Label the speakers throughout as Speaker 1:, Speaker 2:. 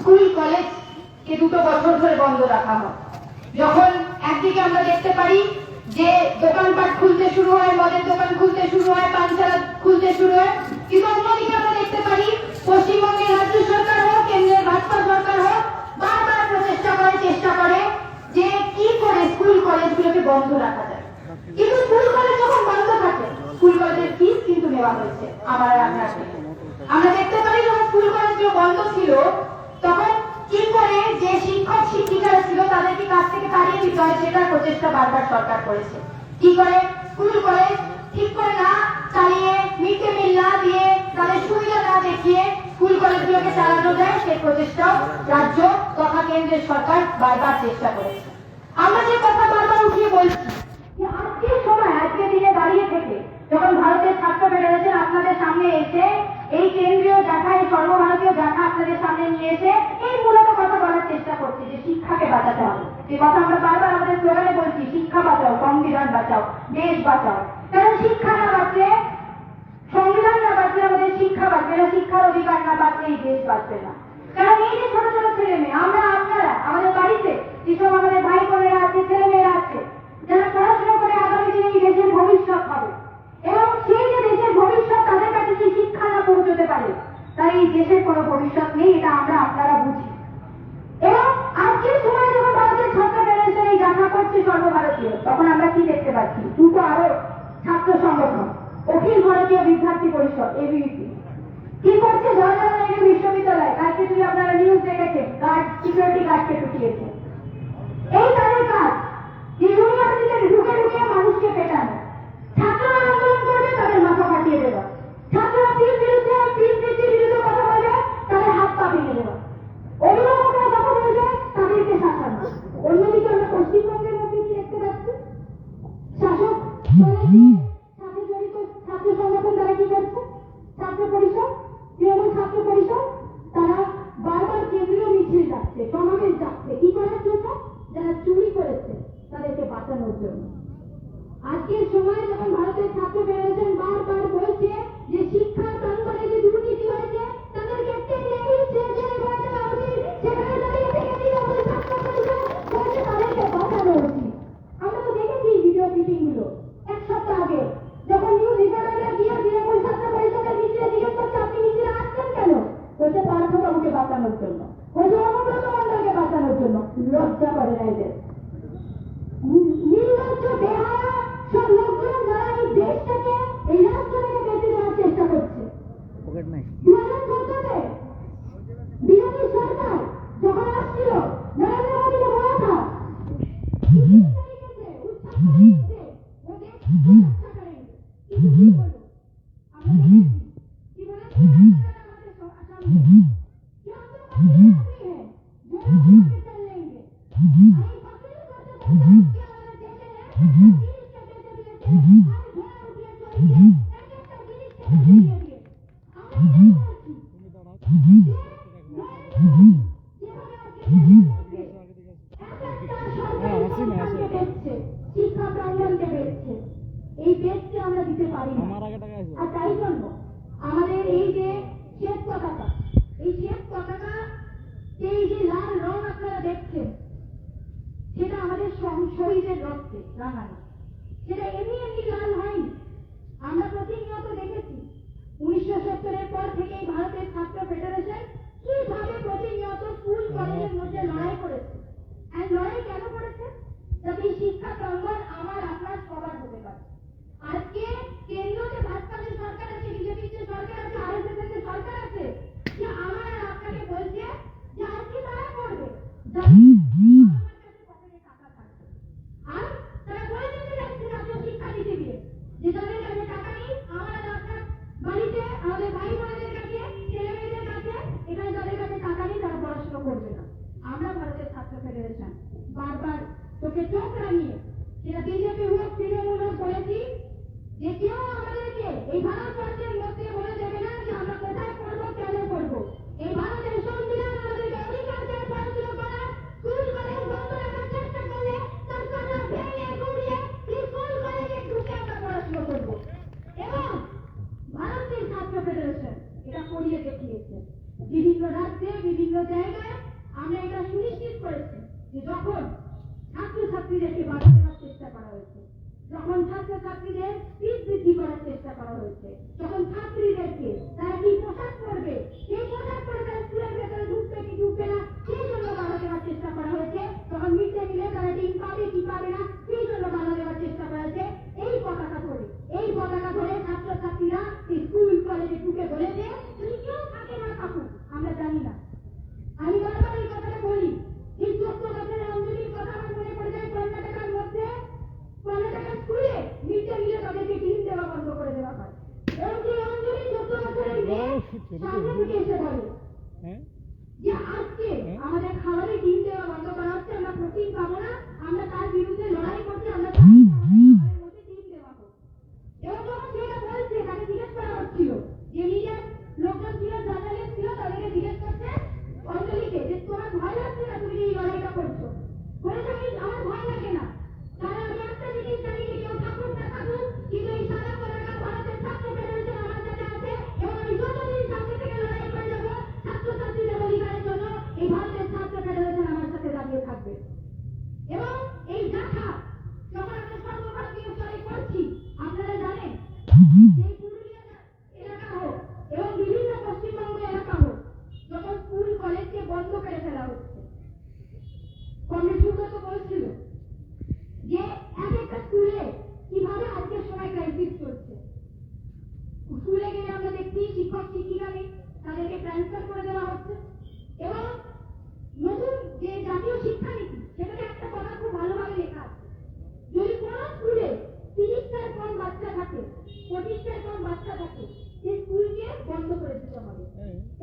Speaker 1: School college কে 2 বছর ধরে বন্ধ রাখা হয়। যখন একদিকে আমরা দেখতে পারি যে দোকানপাট খুলতে শুরু হয়, মদের দোকান খুলতে শুরু হয়, পানশালা খুলতে শুরু হয়, কিন্তু অন্যদিকে আমরা দেখতে পারি পশ্চিমবঙ্গের রাজ্য সরকার হোক, কেন্দ্রের ভাজপা সরকার হোক, বারবার চেষ্টা করে যে কি করে স্কুল কলেজগুলোকে বন্ধ রাখা যায়। কিন্তু স্কুল কলেজ যখন বন্ধ থাকে, স্কুল কলেজের ফিস কিন্তু নেওয়া হয়েছে আমার আপনার থেকে। আমরা দেখতে পারি যখন স্কুল কলেজগুলো বন্ধ ছিল তখন কি করে যে শিক্ষক শিক্ষিকারা ছিল তাদেরকে কাছ থেকে তাড়িয়ে দিতে হয়, সেটার প্রচেষ্টা বারবার সরকার করেছে। কি করে স্কুল কলেজ ঠিক করে না চালিয়ে, মিড ডে মিল না দিয়ে, তাদের সুবিধা না দেখিয়ে স্কুল কলেজগুলোকে চালানো যায়, সেই প্রচেষ্টাও রাজ্য তথা কেন্দ্রের সরকার বারবার চেষ্টা করেছে। আমরা যে কথা বারবার উঠিয়ে বলছি যে আজকের সময়, আজকের দিনে দাঁড়িয়ে থেকে যখন ভারতের ছাত্র ফেডারেশন আপনাদের সামনে এসে এই কেন্দ্রীয় দেখা, এই সর্বভারতীয় দেখা আপনাদের সামনে নিয়ে এসে এই মূলত কথা বলার চেষ্টা করছে যে শিক্ষাকে বাঁচাতে হবে। যে কথা আমরা বারবার আমাদের স্লোগানে বলছি, শিক্ষা বাঁচাও, সংবিধান বাঁচাও, দেশ বাঁচাও। কারণ শিক্ষা না বাঁচলে, সংবিধান না বাঁচলে আমাদের শিক্ষা বাঁচবে না, শিক্ষার অধিকার না বাঁচলে এই দেশ বাঁচবে না। কারণ এই যে ছোট ছোট ছেলে মেয়ে, আমরা আপনারা আমাদের বাড়িতে যেসব আমাদের ভাই বোনেরা আছে, ছেলে মেয়েরা আছে, যারা পড়াশোনা করে আগামী দিনে এই দেশের ভবিষ্যৎ হবে, এবং সেই যে দেশের ভবিষ্যৎ তাদের কাছে যে শিক্ষা না পৌঁছতে পারে, তাই এই দেশের কোনো ভবিষ্যৎ নেই, এটা আমরা আপনারা বুঝি। এবং আজকের সময় যখন ভারতের ছাত্র ফেডারেশন এই যাত্রা করছে সর্বভারতীয়, তখন আমরা কি দেখতে পাচ্ছি? দুটো আরো ছাত্র সংগঠন, অখিল ভারতীয় বিদ্যার্থী পরিষদ এবিভিপি কি করছে? জওয়াহরলাল বিশ্ববিদ্যালয় কালকে যদি আপনারা নিউজ দেখেছেন, গার্ড, সিকিউরিটি গার্ডকে ঢুকিয়েছে। এই তাদের কাজ যে ইউনিভার্সিটিতে ঢুকে ঢুকে মানুষকে পেটানো। ছাত্ররা আন্দোলন করবে, তাদের মাথা ফাটিয়ে দেওয়া। ছাত্ররা ফিস বৃদ্ধির বিরুদ্ধে কথা বলবে, তাদের হাত পা ভেঙে দেওয়া। অভিভাবকরা কথা বলবে, তাদেরকে শাসানো। অন্যদিকে আমরা পশ্চিমবঙ্গের মধ্যে কি দেখতে পাচ্ছি? শাসক সাথে জড়িত ছাত্র সংগঠন তারা কি করছে? ছাত্র পরিষদ, তৃণমূল ছাত্র পরিষদ, তারা বারবার কেন্দ্রীয় মিছিল যাচ্ছে, সমাবেশ যাচ্ছে। কি করার জন্য? যারা চুরি করেছে তাদেরকে বাঁচানোর জন্য। আজকের সময় যখন ভারতের ছাত্র ফেডারেশন বারবার বলছে যে শিক্ষার প্রাঙ্গণে যে দুর্নীতি হয়েছে তাদেরকে টেনে সেখানে বাঁচানো উচিত, সেখানে দাঁড়িয়ে থেকে তৃণমূল ছাত্র পরিষদ বলছে তাদেরকে বাঁচানো উচিত। আমরা তো দেখেছি ভিডিও ক্লিপিং গুলো এক সপ্তাহ আগে, যখন নিউজ রিপোর্টাররা গিয়ে তৃণমূল ছাত্র পরিষদের মিছিলে জিজ্ঞেস করছে আপনি মিছিলে আসছেন কেন? বলছে পার্থবাবুকে বাঁচানোর জন্য, বলছে অনুব্রত মন্ডলকে বাঁচানোর জন্য। লজ্জা করে না এদের? নির্লজ্জ বেহায়া সব লোকজন যারা এই দেশটাকে, এই রাষ্ট্রটাকে বেঁচে দেওয়ার চেষ্টা করছে। 2014-তে বিরোধী সরকার যখন আসছিল, নরেন্দ্র মোদীকে বলা था শিক্ষা প্রাঙ্গণকে বেড়েছে, এই দেশকে আমরা দিতে পারি না। আর তাই জন্য আমাদের এই যে শ্বেত পতাকা, এই শ্বেত পতাকা, এই যে লাল রং আপনারা দেখছেন, সেটা আমাদের শহীদের রক্তে রাঙানো। সেটা এমনি এমনি লাল হয়নি। আমরা প্রতিনিয়ত দেখেছি 1970-এর পর থেকে ভারতের ছাত্র ফেডারেশন কিভাবে প্রতিনিয়ত স্কুল কলেজের মধ্যে লড়াই করেছে। আর লড়াই কেন করেছে? যাতে শিক্ষা প্রাঙ্গণ আমার আপনার সবার হতে পারে। আজকে কেন্দ্রে ভাজপাদের সরকার আছে, বিজেপির যে সরকার আছে, আরএসএস এর যে সরকার আছে, যে আমার আপনাকে বলছে যে আজকে তারা করবে টাকা থাকবে। আর তারা বলে দিতে যাচ্ছে রাজ্য শিক্ষা দিতে গিয়ে যে তাদের কাছে টাকা নেই, আমার আপনার বাড়িতে আমাদের ভাই বোনেদের কাছে, ছেলে মেয়েদের কাছে, এখানে তাদের কাছে টাকা নেই, তারা পড়াশোনা করবে না। আমরা ভারতের ছাত্র ফেডারেশন বারবার তোকে চোখ রাঙিয়ে, সেটা বিজেপি হোক, তৃণমূল হোক, বলেছি যে কেউ আমাদেরকে এই ভারতবর্ষের মধ্যে বলে দেবে না যে আমরা কোথায় করবো, কেন করবো। এই ভারতের সংবিধান আমাদেরকে অধিকার দেয় পড়াশোনা করার। স্কুল কলেজ বন্ধ রাখার চেষ্টা করলে তার কথা ভেঙে গুড়িয়ে স্কুল কলেজে ঢুকে আমরা পড়াশোনা করবো। এবং ভারতের ছাত্র ফেডারেশন এটা করিয়ে দেখিয়েছে। বিভিন্ন রাজ্যে, বিভিন্ন জায়গায় যে যখন ছাত্রছাত্রীদেরকে বাধা দেওয়ার চেষ্টা করা হয়েছে, যখন ছাত্রছাত্রীদের ফিস বৃদ্ধি করার চেষ্টা করা হয়েছে, তখন ছাত্রীদেরকে তারা কি পোশাক পরবে, সেই পোশাক পরে তারা স্কুলের ভেতরে ঢুকবে কি ঢুকবে না সেই জন্য বাধা দেওয়ার চেষ্টা করা হয়েছে, তখন মিড ডে মিলে তারা ডিম পাবে কি পাবে না সেই জন্য বাধা দেওয়ার চেষ্টা করা হয়েছে। এই পতাকা ধরে ছাত্রছাত্রীরা স্কুল কলেজে ঢুকে বলেছে তুমি কেউ থাকে না থাকুক আমরা জানি না। আমি বারবার এই কথাটা বলি, এই 14 বছরের অঞ্জলির কথা আমার মনে পড়ে যায়। কর্ণাটকের মধ্যে কর্ণাটকের স্কুলে মিড ডে মিলে তাদেরকে ডিম দেওয়া বন্ধ করে দেওয়া হয় এবং সেই অঞ্জলি 14 বছরের মেয়ে সামনে থেকে এসে বলে যে আজকে আমাদের খাবারে ডিম দেওয়া বন্ধ করা হচ্ছে, আমরা প্রোটিন পাবো না, আমরা তার বিরুদ্ধে লড়াই করছি, আমরা চাই খাবারের মধ্যে ডিম দেওয়া হোক। এবং যখন সেটা বলছে তাকে জিজ্ঞেস করা হচ্ছিল যে নিজের লোকজন ছিল জার্নালিস্ট ছিল তাদেরকে জিজ্ঞেস করছে অঞ্জলিকে যে তোমার ভয় লাগছে না তুমি এই লড়াইটা করছো, বলেছে আমার ভয় লাগে না, কারণ আমি একটা জিনিস জানি যে কেউ থাকুক না থাকুক কিন্তু এই সাদা পতাকা ভারতের ছাত্র ফেডারেশন আমার সাথে আছে এবং আমি যতদিন সামনে থেকে লড়াই করে যাবো ছাত্রছাত্রীদের অধিকারের জন্য এই ভারতের ছাত্র ফেডারেশন আমার সাথে দাঁড়িয়ে থাকবে। এবং এই দেখা যখন আমরা সর্বভারতীয় স্তরে করছি আপনারা জানেন এই পুরুলিয়া এলাকা হোক এবং বিভিন্ন পশ্চিমবঙ্গ এলাকা হোক যখন স্কুল কলেজকে বন্ধ করে ফেলা হচ্ছে, কমরেড সুব্রত বলছিল যে এক একটা স্কুলে কিভাবে আজকের সময় ক্রাইসিস চলছে। স্কুলে গেলে আমরা দেখছি শিক্ষক শিক্ষিকা নেই, তাদেরকে ট্রান্সফার করে দেওয়া হচ্ছে এবং নতুন যে জাতীয় শিক্ষানীতি সেখানে একটা কথা খুব ভালোভাবে লেখা আছে, যদি কোন স্কুলে 30টার কম বাচ্চা থাকে 25টার কম বাচ্চা থাকে সেই স্কুলকে বন্ধ করে দিতে হবে।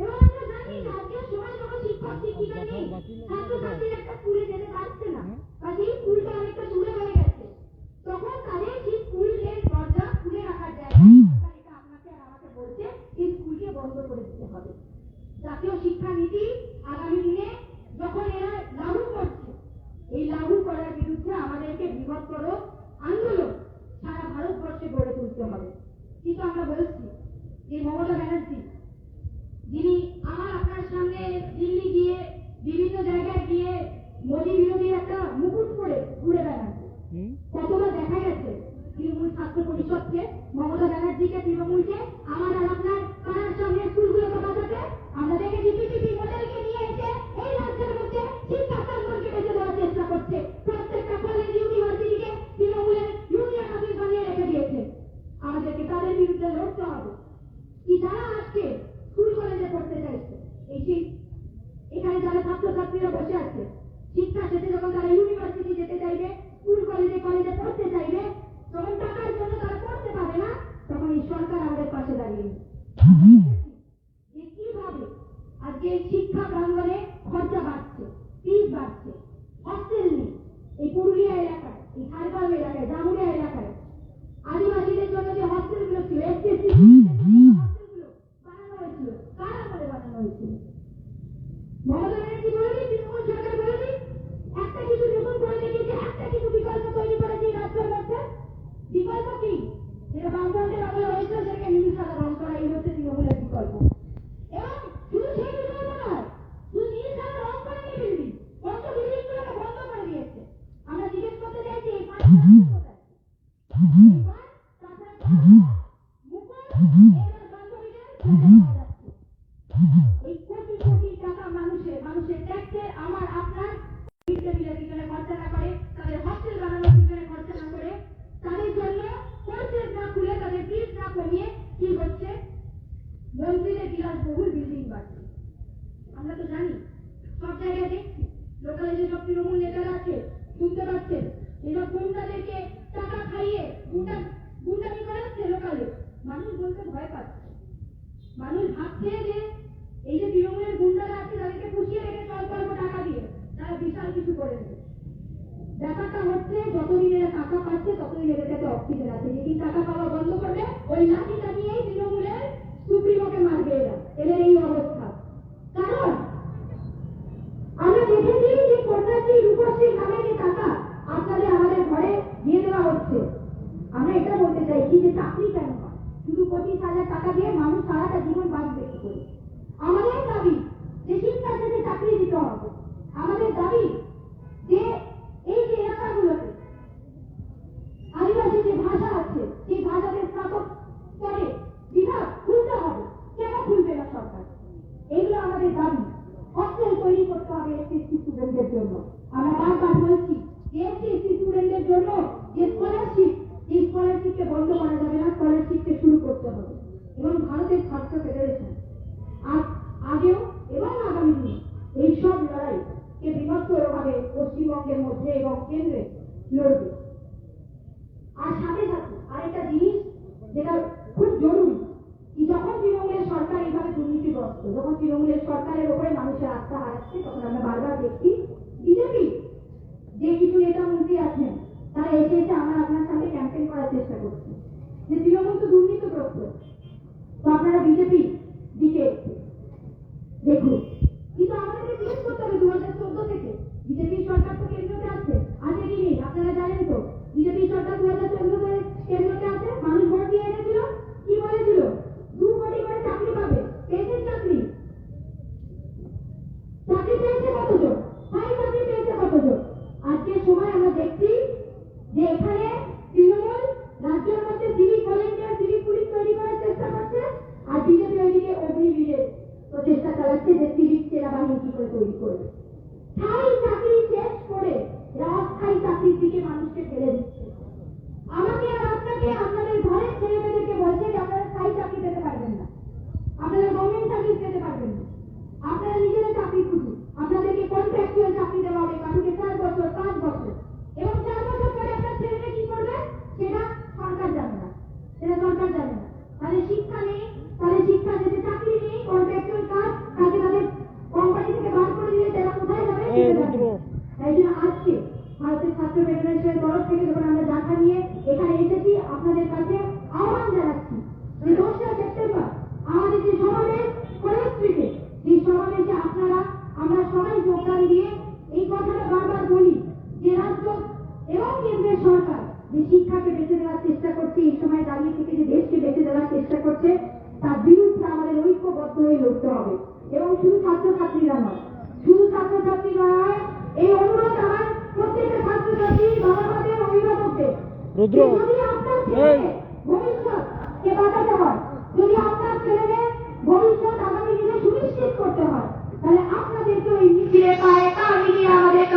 Speaker 1: এবং আমরা জানি যে আজকের সময় যখন শিক্ষক শিক্ষিকা নেই ছাত্রছাত্রীরা একটা স্কুলে যেতে পারছে না বা সেই স্কুলটা অনেকটা দূরে হয়ে গেছে, তখন তাদের সেই স্কুলের দরজা খুলে রাখার জায়গায় সরকার এটা আপনাকে আর আমাকে বলছে এই স্কুলকে বন্ধ করে দিতে হবে। জাতীয় শিক্ষানীতি আগামী দিনে যখন এরা লাগু করছে এই লাগু করার বিরুদ্ধে আমাদেরকে বৃহত্তর আন্দোলন সারা ভারতবর্ষে গড়ে তুলতে হবে। কিন্তু আমরা বলছি যে মমতা ব্যানার্জি যিনি আমার আপনার সামনে দিল্লি গিয়ে বিভিন্ন জায়গায় গিয়ে মোদী বিরোধী একটা মুকুট পরে ঘুরে বেড়ান, কতবার দেখা গেছে তৃণমূল ছাত্র পরিষদকে মমতা ব্যানার্জিকে তৃণমূলকে আমার আর আপনার পাড়ার সামনে স্কুলগুলোকে বাঁচাতে আমরা দেখেছি পিপিপি মডেলকে নিয়ে এসে এই রাজ্যের মধ্যে শিক্ষা প্রাঙ্গণকে বেঁচে দেওয়ার চেষ্টা করছে। প্রত্যেকটা কলেজ ইউনিভার্সিটিকে তৃণমূলের ইউনিয়ন অফিস বানিয়ে রেখে দিয়েছে। আমাদেরকে তাদের বিরুদ্ধে লড়তে হবে। কি যারা আজকে স্কুল কলেজে পড়তে চাইছে এই এখানে যারা ছাত্রছাত্রীরা বসে আছে শিক্ষা শেষে যখন তারা ইউনিভার্সিটি যেতে চাইবে স্কুল কলেজে পড়তে চাইবে যখন টাকার জন্য তারা পড়তে পারে না তখন এই সরকার আমাদের পাশে দাঁড়িয়ে যে কিভাবে আজকে শিক্ষা প্রাঙ্গণে খরচা বাড়ছে, ফিস বাড়ছে, হস্টেল নেই। এই পুরুলিয়া এলাকায় এই ঝাড়গ্রাম এলাকায় জামুরিয়া এলাকায় আদিবাসীদের জন্য যে হস্টেলগুলো ছিল হস্টেলগুলো বানানো হয়েছিল কারা বলে বানানো হয়েছিল? মমতা ব্যানার্জি বলেনি, তৃণমূল সরকার বলেনি একটা কিছু নতুন করে দেখিয়েছে, একটা কিছু বিকল্প তৈরি করেছে রাজ্যের মধ্যে। বিকল্প কি? যেটা বামফ্রন্টের আমলে হয়েছিল সেটাকে নীল সাদা রং করা, এই হচ্ছে তৃণমূলের বিকল্প। এবং শুধু সেই বিকল্প নয়, শুধু নীল সাদা রং করে নিয়ে বিল্ডিং বন্ধ বিল্ডিংগুলোকে বন্ধ করে দিয়েছে। আমরা জিজ্ঞেস করতে চাইছি এই পাঁচ কোথায়? এই কোটি কোটি টাকা মানুষের ট্যাক্সে আমার আপনার পিছনে খরচা না করে, তাদের হস্টেল বানানোর পিছনে খরচা না করে, তাদের জন্য কোর্সেস না খুলে তাদের ফিস না কমিয়ে কি হচ্ছে মন্ত্রীদের বিলাসবহুল বিল্ডিং বাড়ছে। আমরা তো জানি সব জায়গায় দেখছি লোকালে যেসব তৃণমূল নেতারা আছে শুনতে পাচ্ছেন এসব গুন্ডাদেরকে টাকা খাইয়ে গুন্ডামি করাচ্ছে লোকালে। মানুষ বলতে ভয় পাচ্ছে, মানুষ ভাবছে যে এই যে তৃণমূলের গুন্ডারা আছে তাদেরকে পুষিয়ে রেখে অল্প অল্প টাকা দিয়ে তারা বিশাল কিছু করে দেবে। ব্যাপারটা হচ্ছে যতদিন এরা টাকা পাচ্ছে ততদিন এদের কাছে অক্সিজেন আছে। যেদিন টাকা পাওয়া বন্ধ করবে ওই লাঠিটা নিয়েই তৃণমূলের সুপ্রিমোকে মারবে এদের এই অবস্থা। কারণ আমরা দেখেছি যে কন্যাশ্রী রূপশ্রী নামে যে টাকা আপনাদের আমাদের ঘরে দিয়ে দেওয়া হচ্ছে, আমরা এটা বলতে চাইছি যে চাকরি কেন হয়? শুধু 25,000 টাকা দিয়ে মানুষ সারাটা জীবন বাঁচবে কি করে? আমাদের দাবি হস্টেল তৈরি করতে হবে এসসি স্টুডেন্টদের জন্য। আমরা বারবার বলছি এসসি স্টুডেন্টদের জন্য যে স্কলারশিপ, এই স্কলারশিপকে বন্ধ করা যাবে না, স্কলারশিপকে শুরু করতে হবে। এবং ভারতের ছাত্র ফেডারেশন আগেও এবং আগামী দিনে এইসব লড়াইকে বৃহত্তরভাবে পশ্চিমবঙ্গের মধ্যে এবং কেন্দ্রে লড়বে। আর সাথে সাথে আরেকটা জিনিস যেটা খুব জরুরি, কি যখন তৃণমূলের সরকার এইভাবে দুর্নীতিগ্রস্ত, যখন তৃণমূলের সরকারের উপরে মানুষের আস্থা হারাচ্ছে, তখন আমরা বারবার দেখছি বিজেপি যে কিছু নেতা মন্ত্রী আছেন তারা এসে এসে আমার আপনার সাথে ক্যাম্পেইন করার চেষ্টা করছে যে তৃণমূল তো দুর্নীতিগ্রস্ত, তো আপনারা বিজেপি দিকে দেখুন। কিন্তু আমাদেরকে জিজ্ঞেস করতে হবে 2014 থেকে বিজেপির সরকার তো কেন্দ্রতে আছে কি নেই? আপনারা জানেন তো বিজেপি সরকার 2014 কেন্দ্রতে আছে, মানুষ ভোট দিয়ে এনেছিল, কি বলেছিল 2 কোটি করে চাকরি পাবে, পেয়েছেন চাকরি? চাকরি পেয়েছে কতজন? চাকরি পেয়েছে কতজন? আজকে সময় আমরা দেখছি যে এখানে তৃণমূল রাজ্যের মধ্যে সিভিক ভলেন্টিয়ার, সিভিক পুলিশ তৈরি করার চেষ্টা করছে, আর বিজেপি ওইদিকে অগ্নিবীরের প্রচেষ্টা চালাচ্ছে যে সিভিক সেনাবাহিনী কি করে তৈরি করবে। স্থায়ী চাকরি শেষ করে অস্থায়ী চাকরির দিকে মানুষকে ফেলে দিচ্ছে। আমাকে আর আপনাকে আপনাদের ঘরের ছেলে মেয়েদেরকে বলছে যে আপনারা স্থায়ী চাকরি পেতে পারবেন না, আপনারা গভর্নমেন্ট চাকরি পেতে পারবেন না, আপনারা নিজেরা চাকরি খুঁজুন, আপনাদেরকে কন্ট্রাকচুয়াল চাকরি দেওয়া হবে, কাঠুকে 4 বছর 5 বছর, এবং 4 বছর পরে আপনার ছেলেমেয়ে কি করবে সেটা সরকার জানে না, সেটা সরকার জানে না। তাহলে শিক্ষা নেই, তাহলে শিক্ষা যেতে চাকরি নেই, কন্ট্রাকচুয়াল কাজ, কাজে তাদের কোম্পানি থেকে বার করে দিলে তারা কোথায় যাবে? তাই জন্য আজকে ভারতের ছাত্র ফেডারেশনের তরফ থেকে যখন আমরা দেখা নিয়ে এখানে এসেছি, আপনাদের কাছে আহ্বান জানাচ্ছি যে 2রা সেপ্টেম্বর আমাদের যে সমাবেশ কলেজ স্ট্রিটে, এই সমাবেশে আপনারা আমরা সবাই যোগদান দিয়ে এই কথাটা বারবার বলি যে রাজ্য এবং কেন্দ্রের সরকার যে শিক্ষাকে বেঁচে দেওয়ার চেষ্টা করছে, এই সময় দাঁড়িয়ে থেকে যে দেশকে বেঁচে দেওয়ার চেষ্টা করছে, তার বিরুদ্ধে আমাদের ঐক্যবদ্ধ হয়ে লড়তে হবে। এবং শুধু ছাত্রছাত্রীরা নয়, শুধু ছাত্রছাত্রীরা নয়, এই অনুরোধ আমার প্রত্যেকটা ছাত্রছাত্রী, বাবা মাদের, অভিভাবকদের, যদি আপনার ছেলে ভবিষ্যৎকে বাঁচাতে হয়, যদি আপনার ছেলেদের ভবিষ্যৎ আগামী দিনে সুনিশ্চিত করতে হয়, তাহলে আপনাদেরকে ওই মিছিলে পায়ে পা মিলিয়ে আমাদের